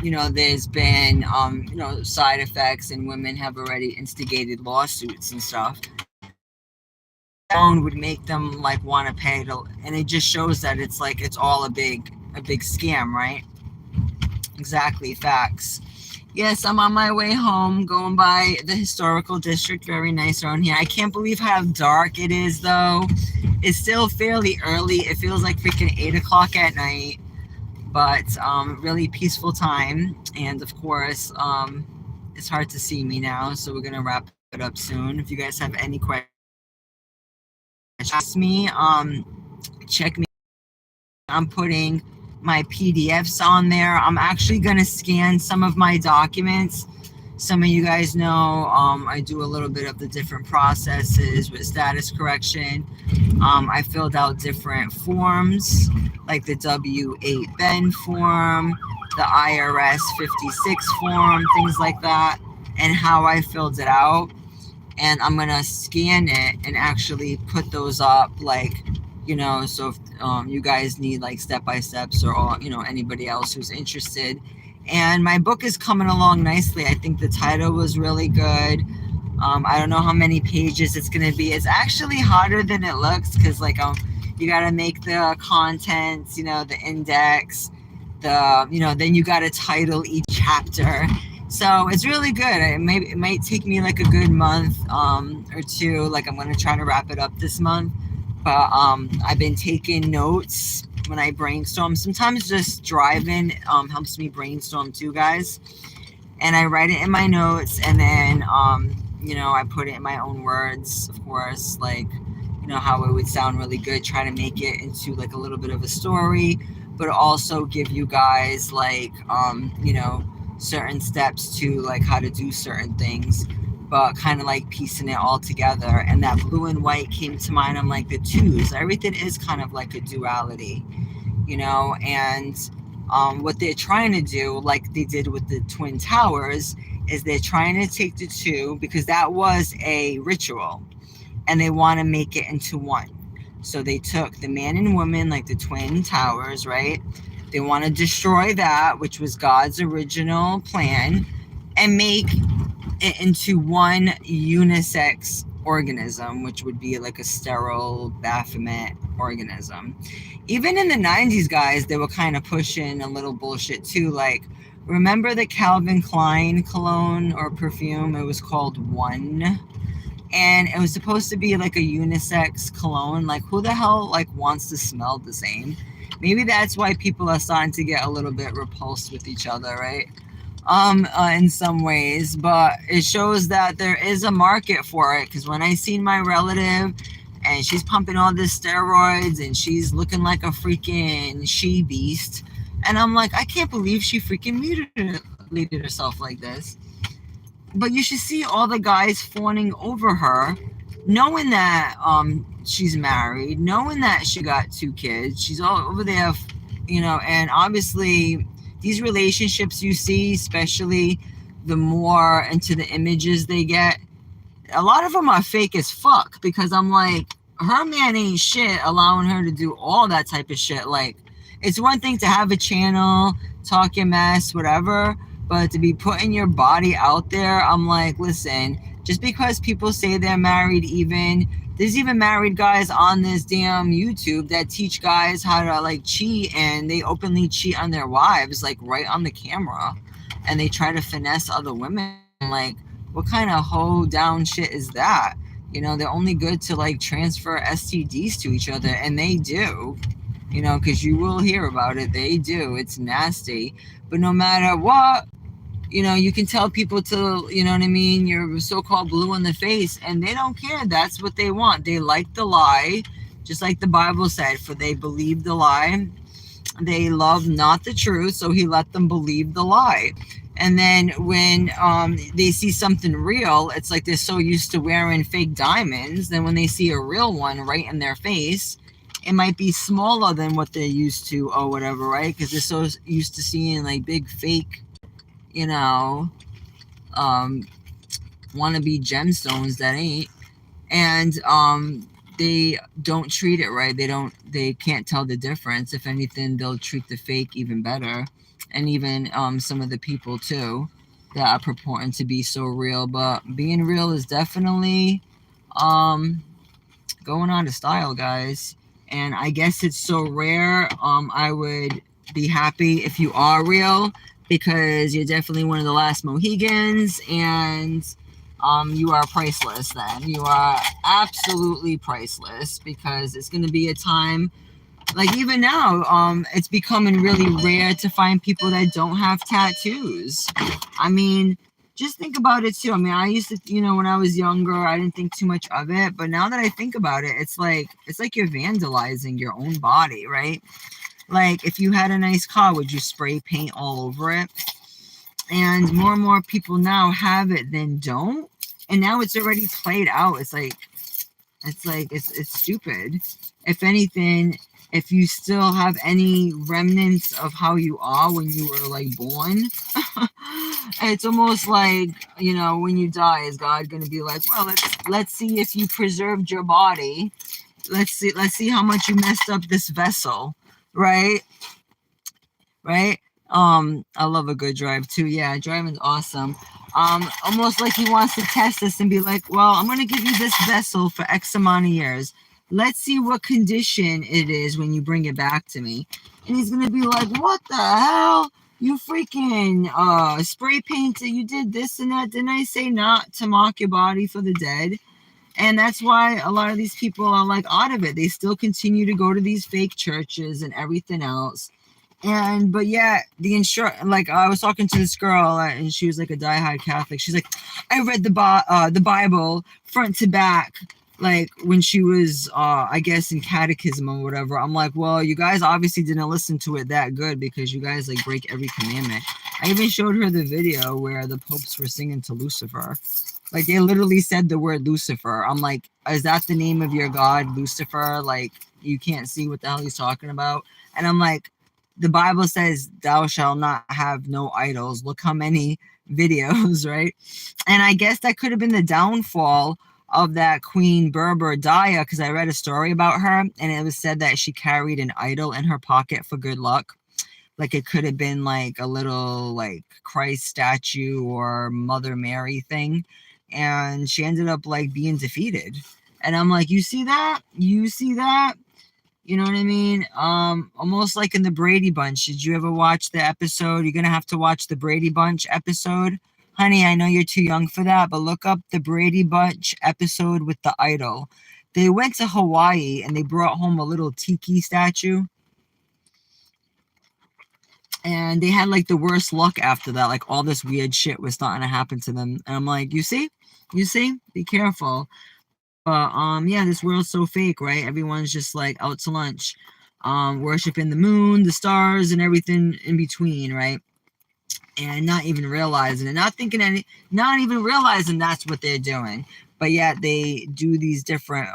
You know, there's been you know, side effects, and women have already instigated lawsuits and stuff. Would make them like want to pay to, and it just shows that it's like it's all a big scam, right? Exactly, facts. Yes, I'm on my way home, going by the historical district. Very nice around here. I can't believe how dark it is, though. It's still fairly early. It feels like freaking 8 o'clock at night, but really peaceful time. And of course, it's hard to see me now, so we're gonna wrap it up soon. If you guys have any questions, ask me. Check me. I'm putting my PDFs on there. I'm actually going to scan some of my documents. Some of you guys know I do a little bit of the different processes with status correction. I filled out different forms, like the W-8 Ben form, the IRS 56 form, things like that, and how I filled it out. And I'm going to scan it and actually put those up, like, you know, so if you guys need like step-by-steps, or you know, anybody else who's interested. And my book is coming along nicely. I think the title was really good. I don't know how many pages it's going to be. It's actually harder than it looks, because like you got to make the contents, you know, the index, you know, then you got to title each chapter. So it's really good. It might take me like a good month or two. Like I'm going to try to wrap it up this month. But I've been taking notes when I brainstorm. Sometimes just driving helps me brainstorm too, guys. And I write it in my notes, and then you know, I put it in my own words, of course, like, you know, how it would sound really good. Try to make it into like a little bit of a story, but also give you guys like you know, certain steps to like how to do certain things, but kind of like piecing it all together. And that blue and white came to mind. I'm like, the twos, everything is kind of like a duality, you know. And what they're trying to do, like they did with the Twin Towers, is they're trying to take the two, because that was a ritual, and they want to make it into one. So they took the man and woman, like the Twin Towers, right? They want to destroy that, which was God's original plan, and make it into one unisex organism, which would be like a sterile Baphomet organism. Even in the 90s, guys, they were kind of pushing a little bullshit too. Like, remember the Calvin Klein cologne or perfume? It was called One. And it was supposed to be like a unisex cologne. Like, who the hell like wants to smell the same? Maybe that's why people are starting to get a little bit repulsed with each other, right? In some ways, but it shows that there is a market for it. Because when I seen my relative, and she's pumping all this steroids, and she's looking like a freaking she beast, and I'm like, I can't believe she freaking mutilated herself like this. But you should see all the guys fawning over her, knowing that she's married, knowing that she got 2 kids. She's all over there, you know. And obviously these relationships you see, especially the more into the images they get, a lot of them are fake as fuck. Because I'm like, her man ain't shit allowing her to do all that type of shit. Like, it's one thing to have a channel, talk your mess, whatever, but to be putting your body out there, I'm like, listen, just because people say they're married, there's even married guys on this damn YouTube that teach guys how to like cheat, and they openly cheat on their wives, like right on the camera. and they try to finesse other women. Like, what kind of hoe down shit is that? You know, they're only good to like transfer STDs to each other, and they do. You know, because you will hear about it. They do. It's nasty. But no matter what, you know, you can tell people to, you know what I mean, you're so-called blue in the face, and they don't care. That's what they want. They like the lie, just like the Bible said, for they believe the lie. They love not the truth, so he let them believe the lie. And then when they see something real, it's like they're so used to wearing fake diamonds. Then when they see a real one right in their face, it might be smaller than what they're used to or whatever, right? Because they're so used to seeing like big fake, you know, wannabe gemstones that ain't. And they don't treat it right. They can't tell the difference. If anything, they'll treat the fake even better. And even some of the people too that are purporting to be so real. But being real is definitely going out of style, guys. And I guess it's so rare. I would be happy if you are real, because you're definitely one of the last Mohegans, and you are priceless. Then you are absolutely priceless, because it's going to be a time like even now, it's becoming really rare to find people that don't have tattoos. I mean, just think about it too. I mean, I used to, you know, when I was younger, I didn't think too much of it, but now that I think about it, it's like you're vandalizing your own body, right? Like, if you had a nice car, would you spray paint all over it? And more people now have it than don't, and now it's already played out. It's stupid. If anything, if you still have any remnants of how you are when you were like born, it's almost like, you know, when you die, is God going to be like, well, let's see if you preserved your body. Let's see how much you messed up this vessel, right? Right? I love a good drive too. Yeah, driving's awesome. Almost like he wants to test us and be like, well, I'm gonna give you this vessel for X amount of years. Let's see what condition it is when you bring it back to me. And he's gonna be like, what the hell? You freaking spray painted, you did this and that. Didn't I say not to mock your body for the dead? And that's why a lot of these people are like out of it. They still continue to go to these fake churches and everything else. But yeah, the insurance, like I was talking to this girl, and she was like a diehard Catholic. She's like, I read the Bible front to back, like when she was I guess in catechism or whatever. I'm like, well, you guys obviously didn't listen to it that good, because you guys like break every commandment. I even showed her the video where the popes were singing to Lucifer. Like, they literally said the word Lucifer. I'm like, is that the name of your god, Lucifer? Like, you can't see what the hell he's talking about. And I'm like, the Bible says, thou shalt not have no idols. Look how many videos, right? And I guess that could have been the downfall of that Queen Berber Daya, because I read a story about her, and it was said that she carried an idol in her pocket for good luck. Like, it could have been like a little like Christ statue or Mother Mary thing. And she ended up like being defeated. And I'm like, you see that? You see that? You know what I mean? Almost like in the Brady Bunch. Did you ever watch the episode? You're gonna have to watch the Brady Bunch episode. Honey, I know you're too young for that, but look up the Brady Bunch episode with the idol. They went to Hawaii and they brought home a little tiki statue. And they had like the worst luck after that. Like, all this weird shit was starting to happen to them. And I'm like, you see? Be careful. But yeah, this world's so fake, right? Everyone's just like out to lunch, worshiping the moon, the stars, and everything in between, right? And not even realizing it, not even realizing that's what they're doing. But yet they do these different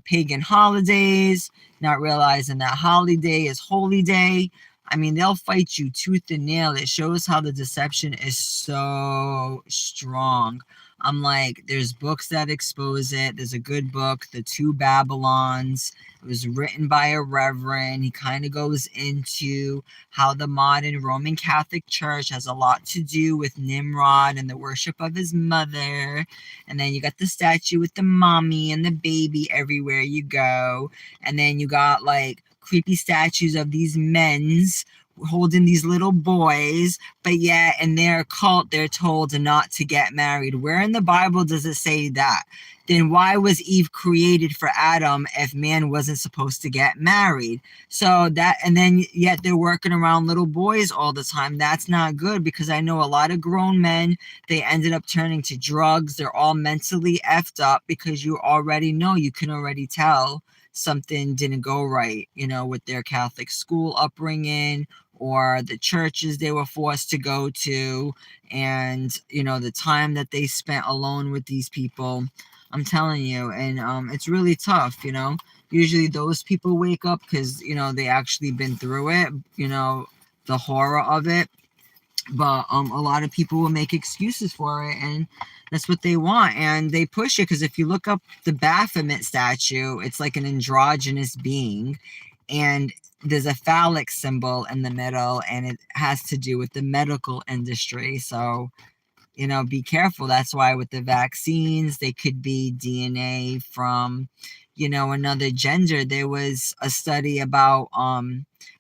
pagan holidays, not realizing that holiday is holy day. I mean, they'll fight you tooth and nail. It shows how the deception is so strong. I'm like, there's books that expose it. There's a good book, The Two Babylons. It was written by a reverend. He kind of goes into how the modern Roman Catholic Church has a lot to do with Nimrod and the worship of his mother. And then you got the statue with the mommy and the baby everywhere you go. And then you got like creepy statues of these men's holding these little boys, but yet in their cult they're told not to get married. Where in the Bible does it say that? Then why was Eve created for Adam if man wasn't supposed to get married? So that, and then yet they're working around little boys all the time. That's not good, because I know a lot of grown men, they ended up turning to drugs. They're all mentally effed up because you already know, you can already tell something didn't go right, with their Catholic school upbringing or the churches they were forced to go to, and the time that they spent alone with these people. I'm telling you, and it's really tough. Usually those people wake up because they actually been through it, the horror of it. But a lot of people will make excuses for it, and that's what they want, and they push it. Because if you look up the Baphomet statue, it's like an androgynous being, and there's a phallic symbol in the middle, and it has to do with the medical industry. So be careful. That's why with the vaccines, they could be DNA from another gender. There was a study about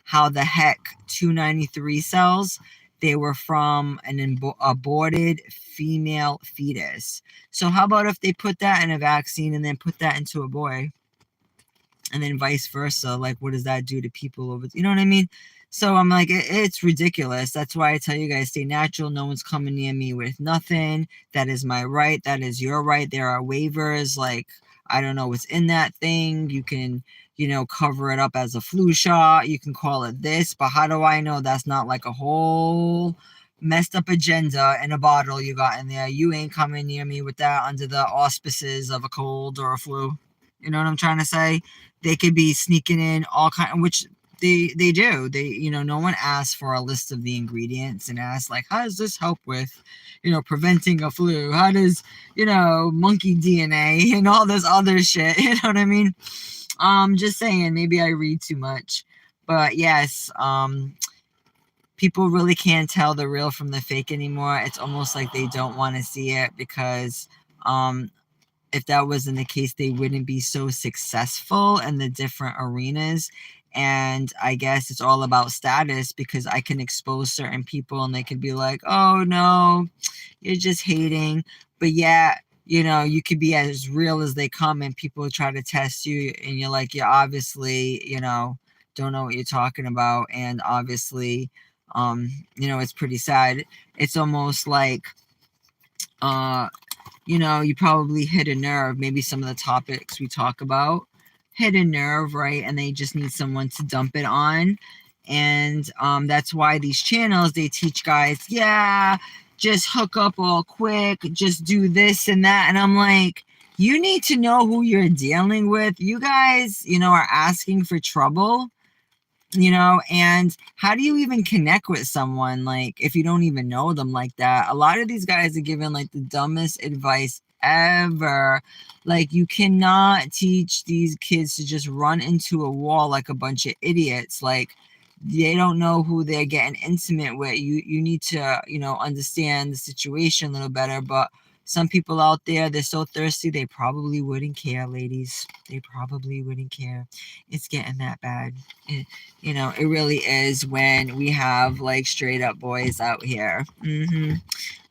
how the heck 293 cells, they were from an aborted female fetus. So how about if they put that in a vaccine and then put that into a boy, and then vice versa? Like, what does that do to people over, you know what I mean? So I'm like, it's ridiculous. That's why I tell you guys, stay natural. No one's coming near me with nothing. That is my right. That is your right. There are waivers. Like, I don't know what's in that thing. You can, cover it up as a flu shot. You can call it this, but how do I know that's not like a whole messed up agenda in a bottle you got in there? You ain't coming near me with that under the auspices of a cold or a flu. You know what I'm trying to say? They could be sneaking in all kind, which they do. No one asks for a list of the ingredients and asks like, how does this help with, preventing a flu? How does, monkey DNA and all this other shit? You know what I mean? Just saying, maybe I read too much, but yes, people really can't tell the real from the fake anymore. It's almost like they don't want to see it, because, if that wasn't the case, they wouldn't be so successful in the different arenas. And I guess it's all about status, because I can expose certain people and they can be like, oh no, you're just hating. But yeah, you could be as real as they come, and people try to test you, and you're like, you obviously, don't know what you're talking about. And obviously, it's pretty sad. It's almost like, you probably hit a nerve. Maybe some of the topics we talk about hit a nerve, right? And they just need someone to dump it on. And that's why these channels, they teach guys, yeah, just hook up all quick, just do this and that. And I'm like, you need to know who you're dealing with. You guys, are asking for trouble. And how do you even connect with someone, like, if you don't even know them like that? A lot of these guys are giving like the dumbest advice ever. Like, you cannot teach these kids to just run into a wall like a bunch of idiots. Like, they don't know who they're getting intimate with. You need to, understand the situation a little better. But some people out there, they're so thirsty, they probably wouldn't care, ladies. They probably wouldn't care. It's getting that bad. It really is, when we have like straight up boys out here.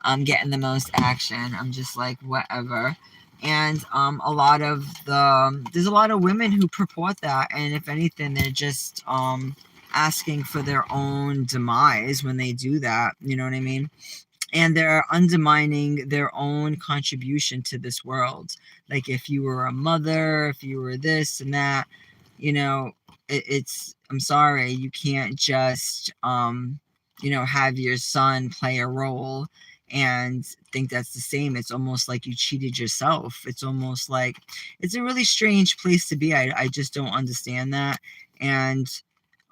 I'm getting the most action. I'm just like, whatever. And there's a lot of women who purport that. And if anything, they're just asking for their own demise when they do that. You know what I mean? And they're undermining their own contribution to this world. Like, if you were a mother, if you were this and that, I'm sorry, you can't just, have your son play a role and think that's the same. It's almost like you cheated yourself. It's almost like, it's a really strange place to be. I just don't understand that. And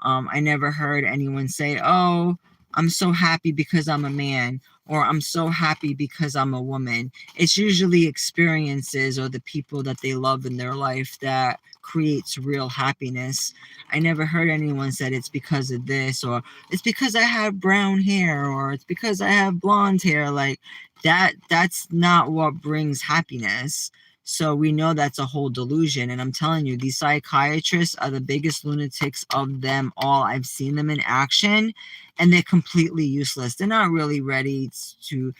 I never heard anyone say, oh, I'm so happy because I'm a man, or I'm so happy because I'm a woman. It's usually experiences or the people that they love in their life that creates real happiness. I never heard anyone said it's because of this, or it's because I have brown hair, or it's because I have blonde hair. Like, that's not what brings happiness. So we know that's a whole delusion. And I'm telling you, these psychiatrists are the biggest lunatics of them all. I've seen them in action, and they're completely useless. They're not really ready to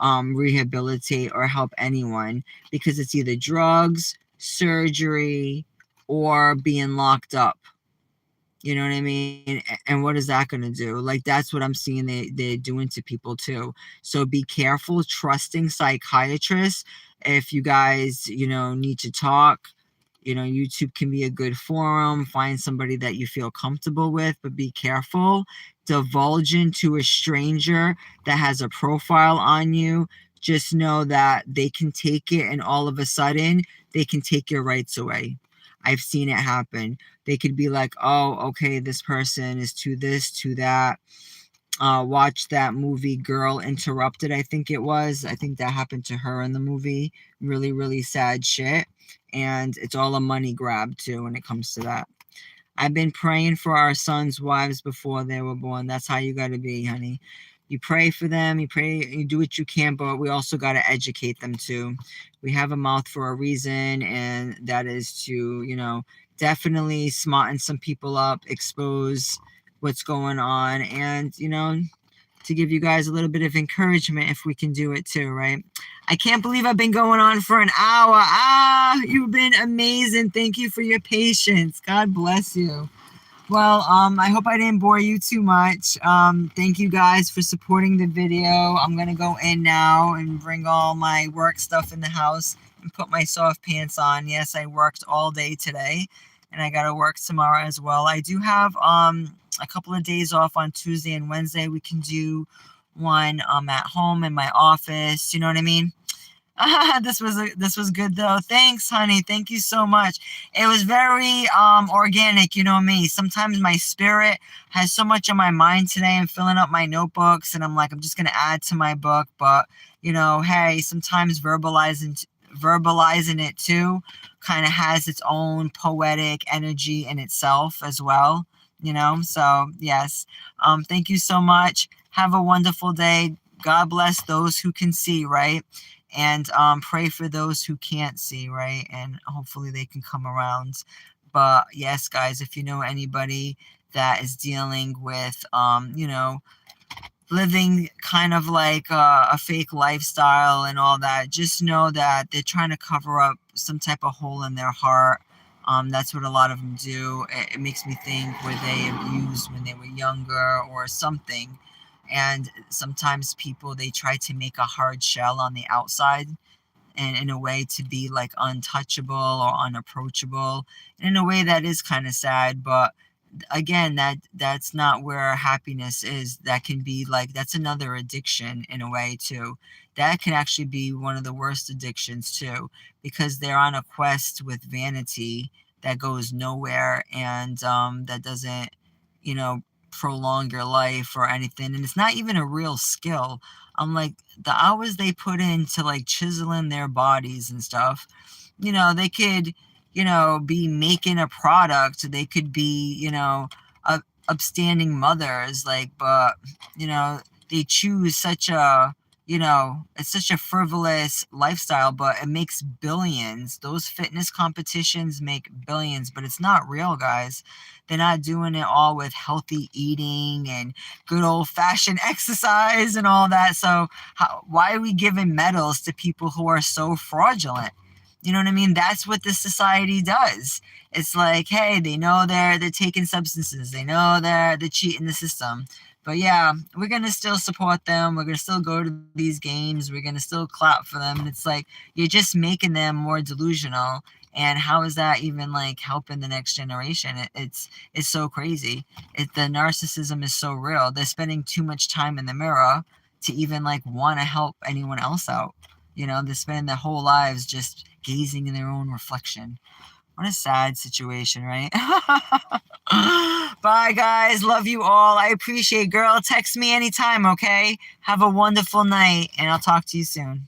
rehabilitate or help anyone, because it's either drugs, surgery, or being locked up. You know what I mean? And what is that going to do? Like, that's what I'm seeing they're doing to people too. So be careful trusting psychiatrists. If you guys, need to talk, YouTube can be a good forum. Find somebody that you feel comfortable with, but be careful divulging to a stranger that has a profile on you. Just know that they can take it, and all of a sudden they can take your rights away. I've seen it happen. They could be like, oh, okay, this person is to this, to that. Watch that movie Girl Interrupted, I think it was. I think that happened to her in the movie. Really, really sad shit. And it's all a money grab, too, when it comes to that. I've been praying for our sons' wives before they were born. That's how you got to be, honey. You pray for them, you do what you can, but we also got to educate them too. We have a mouth for a reason, and that is to, definitely smarten some people up, expose what's going on, and, to give you guys a little bit of encouragement if we can do it too, right? I can't believe I've been going on for an hour. You've been amazing. Thank you for your patience. God bless you. Well, I hope I didn't bore you too much. Thank you guys for supporting the video. I'm going to go in now and bring all my work stuff in the house and put my soft pants on. Yes, I worked all day today, and I got to work tomorrow as well. I do have a couple of days off on Tuesday and Wednesday. We can do one at home in my office. You know what I mean? This was good though. Thanks, honey. Thank you so much. It was very organic, you know me. Sometimes my spirit has so much on my mind today. I'm filling up my notebooks, and I'm like, I'm just gonna add to my book. But hey, sometimes verbalizing it too kind of has its own poetic energy in itself as well. So yes. Thank you so much. Have a wonderful day. God bless those who can see, right? And pray for those who can't see, right? And hopefully they can come around. But yes, guys, if you know anybody that is dealing with, living kind of like a fake lifestyle and all that, just know that they're trying to cover up some type of hole in their heart. That's what a lot of them do. It makes me think, were they abused when they were younger or something? And sometimes people, they try to make a hard shell on the outside, and in a way to be like untouchable or unapproachable, and in a way that is kind of sad. But again, that's not where happiness is. That can be like, that's another addiction in a way too. That can actually be one of the worst addictions too, because they're on a quest with vanity that goes nowhere, and that doesn't prolong your life or anything, and it's not even a real skill. I'm like, the hours they put into like chiseling their bodies and stuff, they could be making a product. They could be upstanding mothers, like, but they choose such a it's such a frivolous lifestyle, but it makes billions. Those fitness competitions make billions, but it's not real, guys. They're not doing it all with healthy eating and good old-fashioned exercise and all that. So why are we giving medals to people who are so fraudulent? You know what I mean? That's what this society does. It's like, hey, they know they're taking substances. They know they're cheating the system. But yeah, we're going to still support them. We're going to still go to these games. We're going to still clap for them. And it's like, you're just making them more delusional. And how is that even like helping the next generation? It's so crazy. The narcissism is so real. They're spending too much time in the mirror to even like want to help anyone else out. They spend their whole lives just gazing in their own reflection. What a sad situation, right? Bye, guys. Love you all. I appreciate it. Girl, text me anytime, okay? Have a wonderful night, and I'll talk to you soon.